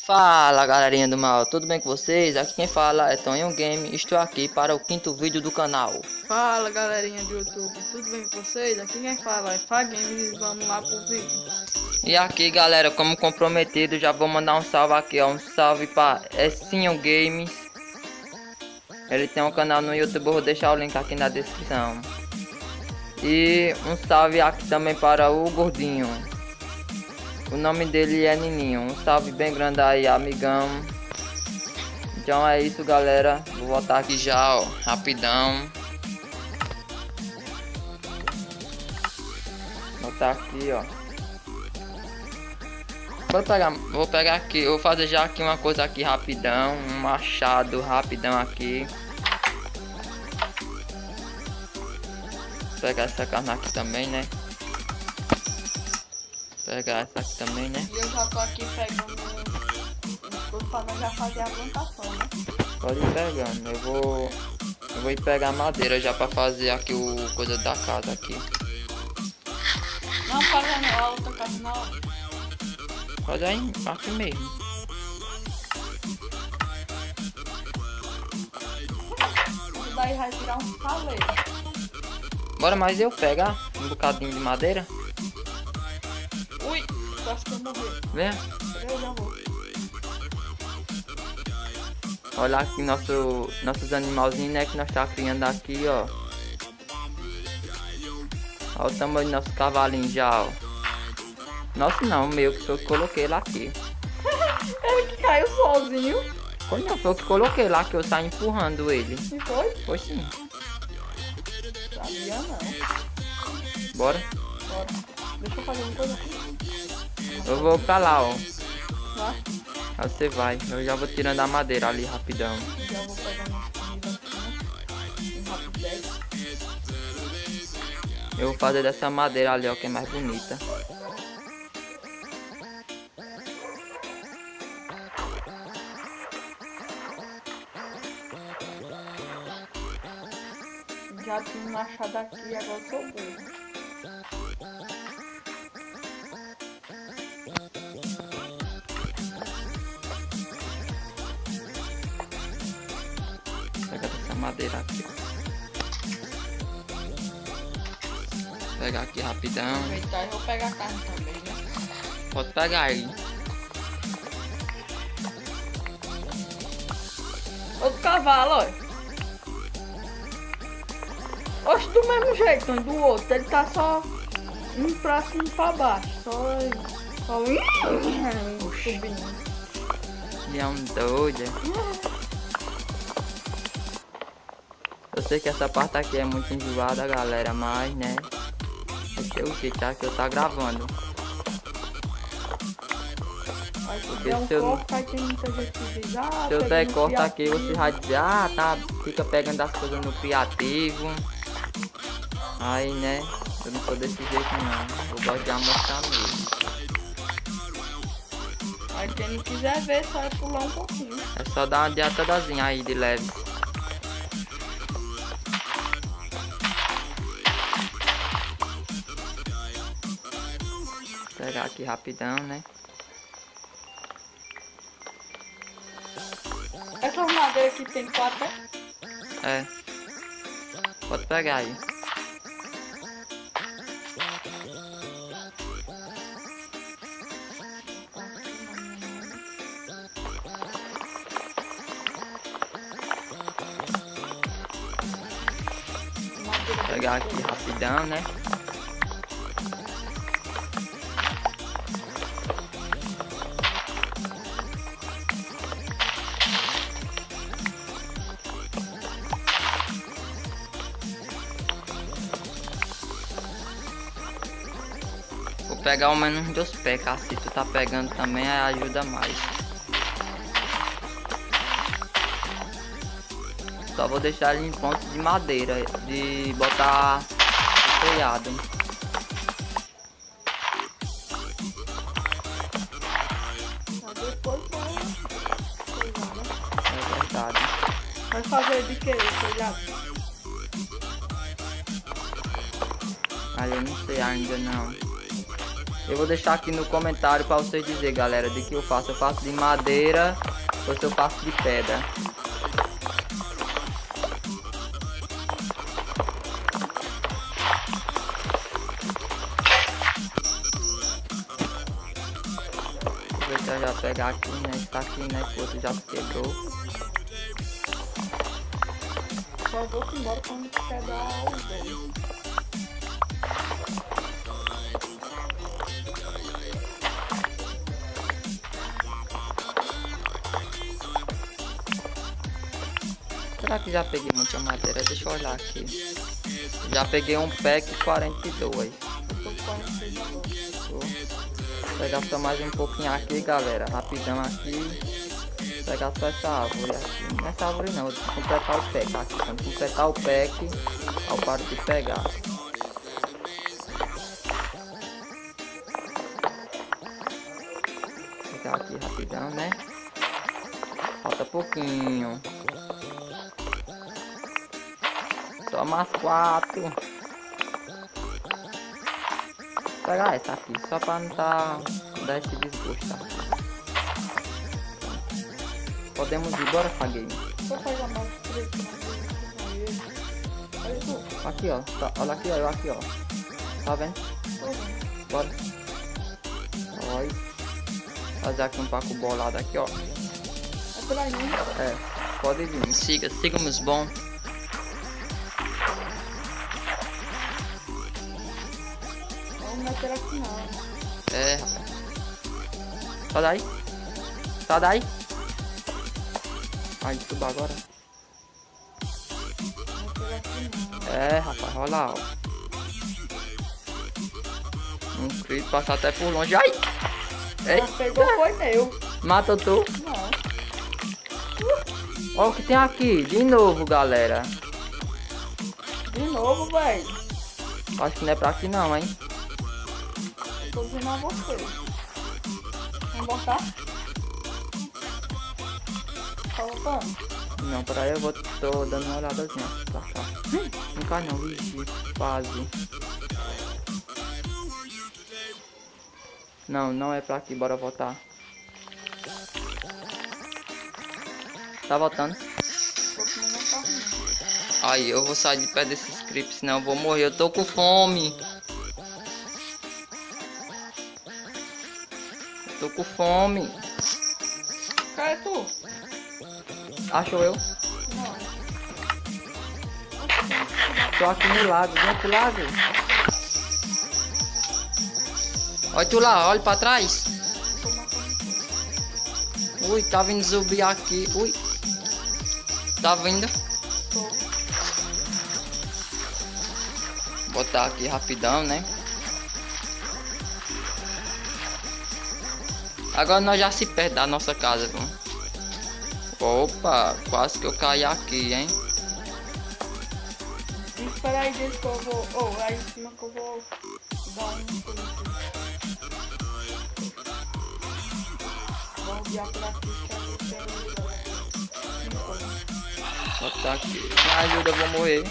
Fala galerinha do mal, tudo bem com vocês? Aqui quem fala é Tonho Game, estou aqui para o quinto vídeo do canal. Fala galerinha do YouTube, tudo bem com vocês? Aqui quem fala é Fagames e vamos lá pro vídeo. E aqui galera, como comprometido, já vou mandar um salve aqui, ó, um salve para Essinho Games. Ele tem um canal no YouTube, vou deixar o link aqui na descrição. E um salve aqui também para o Gordinho. O nome dele é Nininho. Um salve bem grande aí, amigão. Então é isso, galera. Vou voltar aqui já, ó, rapidão. Vou botar aqui, ó. Vou pegar aqui. Vou fazer já aqui uma coisa aqui rapidão. Um machado rapidão aqui. Vou pegar essa carne aqui também, né? Pegar essa aqui também, né? E eu já tô aqui pegando tudo pra nós já fazer a plantação, né? Pode ir pegando. Eu vou ir pegar madeira já pra fazer aqui o coisa da casa aqui. Não, pega a outra casa não. Pode aí, aqui mesmo. Isso daí vai tirar um saleiro. Bora, mas eu pegar um bocadinho de madeira. Ui, eu acho que eu morri. Vem. Eu já vou. Olha aqui nossos animalzinhos, né, que nós tá criando aqui, ó. Olha o tamanho do nosso cavalinho já, ó. Nosso não, meu, que foi eu que coloquei lá aqui. Ele que caiu sozinho. Foi não, foi eu que coloquei lá, que eu saí empurrando ele. E foi? Foi sim. Sabia não. Bora. Bora. Deixa eu fazer uma coisa aqui. Eu vou pra lá, ó. Vai. Aí você vai. Eu já vou tirando a madeira ali rapidão. Já vou pegar minha comida aqui, né? Um rapidez. Eu vou fazer dessa madeira ali, ó, que é mais bonita. Já tinha um machado aqui, agora eu sou burro. Pega essa madeira aqui, ó. Pegar aqui rapidão. Aproveitar e vou pegar a carne também, né? Pode pegar aí. Outro cavalo, olha. Oxe, do mesmo jeito, do outro. Ele tá só indo pra cima e pra baixo. Só subindo. E é um doido. Eu sei que essa parte aqui é muito enjoada, galera, mas, né, vai ser o que tá, que eu tá gravando. Aí se Porque der um se eu não- corte, aí tem muita gente que diz, ah, Se eu peguei der no corta aqui, criativo. você vai dizer, ah, tá, fica pegando as coisas no criativo. Aí, né, eu não sou desse jeito não, eu gosto de amostrar mesmo. Aí quem não quiser ver, só é pular um pouquinho. É só dar uma adiantadazinha aí de leve. Vou pegar aqui rapidão, né. Essas madeiras aqui tem 4, É. Pode pegar aí. Vou pegar aqui rapidão, né. Vou pegar ao menos 2 pés, cara. Se tu tá pegando também, aí ajuda mais. Só vou deixar ele em pontos de madeira, de botar o telhado. Depois vai. É verdade. Vai fazer de que, filha? Aí eu não sei ainda não. Eu vou deixar aqui no comentário pra vocês dizer, galera, de que eu faço. Eu faço de madeira ou se eu faço de pedra. Vou ver se eu já pegar aqui, né? Está aqui, né? Que o outro já quebrou. Só vou embora quando pegar o velho. Será que já peguei muita madeira? Deixa eu olhar aqui. Já peguei um pack 42. Eu tô com 46 agora. Vou pegar só mais um pouquinho aqui, galera. Rapidão aqui. Vou pegar só essa árvore aqui. Não é essa árvore não. Vou completar o pack aqui. Quando completar o pack, eu paro de pegar. Vou pegar aqui rapidão, né? Falta pouquinho. Só mais 4. Vou pegar essa aqui, só pra não dar esse desgosto. Tá? Podemos ir, bora, Faguei. Vou pegar mais 3 Olha tu. Aqui, ó. Tá, olha aqui, ó. Eu aqui, ó. Tá vendo? Tô vendo. Bora. Olha. Fazer aqui um paco bolado aqui, ó. É por aí, né? É. Pode vir. Me siga. Siga meus bons. Vamos meter aqui não. É, rapaz. Sai daí. Sai daí. Ai, tudo agora. Meter aqui não. É, rapaz. Olha lá, ó. Um creep passa até por longe. Ai! Ei, Já pegou, foi meu. mata tu. Não. Olha o que tem aqui. De novo, galera. De novo, velho. Acho que não é pra aqui não, hein? Tô dizendo a você. Vamos botar? Tá botando? Não, peraí, tô dando uma olhadazinha pra cá. Não cai não, vixe, quase. Não, não é pra aqui, bora voltar. Tá voltando. Tô comendo uma carne. Aí, eu vou sair de pé desses creeps, senão eu vou morrer. Eu tô com fome. Eu tô com fome. Cadê tu? Achou eu? Não. Tô aqui no lago, vem pro lago. Olha tu lá, olha pra trás. Tô matando. Ui, tá vindo zumbi aqui. Ui. Tá vindo. Tô. Vou botar aqui rapidão, né? Agora nós já se perde da nossa casa, viu? Opa, quase que eu caí aqui, hein? Espera aí, deixa que eu vou... Oh, aí em cima que eu vou dar um... Vou enviar por aqui, que Só tá aqui. Me ajuda, eu vou morrer.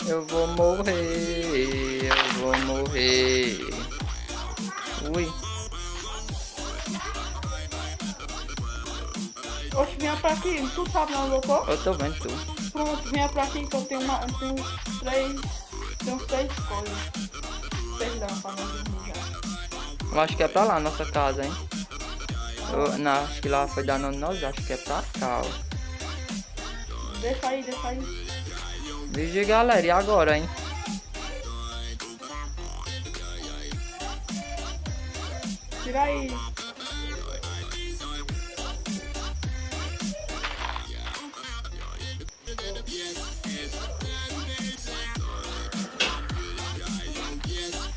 Eu vou morrer. Eu vou morrer. Ui. Oxe, vinha pra aqui, tu sabe onde eu tô? Eu tô vendo tu. Pronto, vinha pra aqui que eu tenho uma... Eu tenho uns 3 coisas. 6 dá pra nós dormir já. Eu acho que é pra lá a nossa casa, hein? Não, acho que lá foi dando nós, acho que é pra cá, ó. Deixa aí, deixa aí. Vixe, galera, e agora, hein? Tira aí.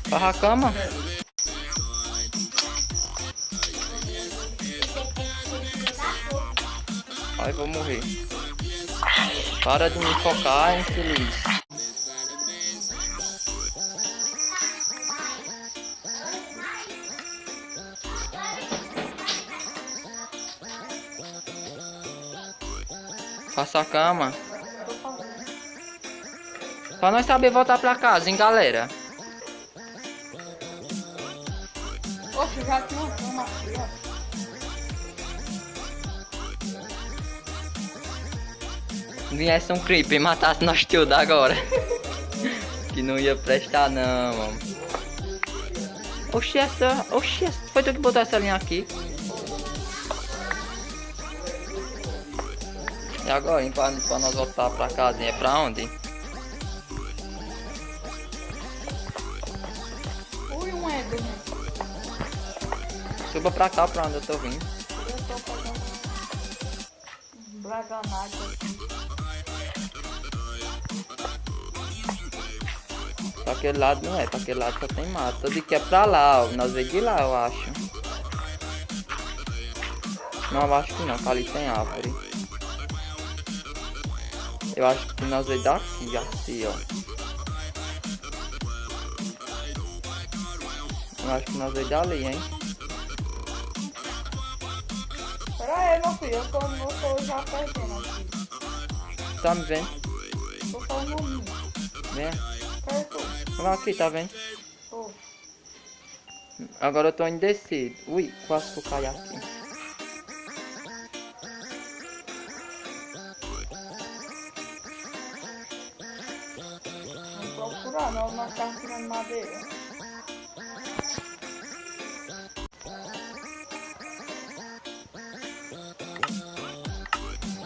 Barra a cama? Ai, vou morrer. Para de me focar, infeliz. Faça a cama. Tô falando. Pra nós saber voltar pra casa, hein, galera. Oxe, já tinha uma cama aqui, ó. Viesse um creeper e matasse nós tudo agora. Que não ia prestar não, mano. Oxi, foi tu que botou essa linha aqui. E agora, hein, pra nós voltar pra casa, é pra onde? Ui, um Eder, né? Suba pra cá, pra onde eu tô vindo. Eu tô fazendo um braganagem aqui. Pra aquele lado não é, pra aquele lado só tem mato. Eu digo que é pra lá, ó. Nós veio de lá, eu acho. Não, eu acho que não, que ali tem árvore. Eu acho que nós veio daqui, assim, ó. Eu acho que nós veio dali, hein. Pera aí, meu filho, eu tô já perdendo aqui. Tá me vendo? Tô falando no mim. Vem. Certo? Olha aqui, tá vendo? Tô. Agora eu tô indeciso. Ui, quase que eu caí aqui. Vou procurar, não, nós estamos tirando madeira.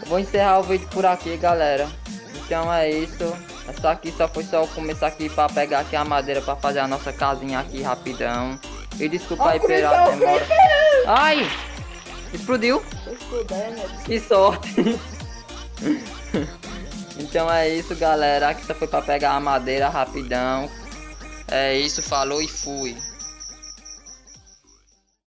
Vou encerrar o vídeo por aqui, galera. Então é isso. Essa aqui só foi só o começo aqui pra pegar aqui a madeira pra fazer a nossa casinha aqui rapidão. E desculpa aí pela demora. Ai! Explodiu? Tô estudando, Que sorte! Então é isso, galera. Aqui só foi pra pegar a madeira rapidão. É isso, falou e fui.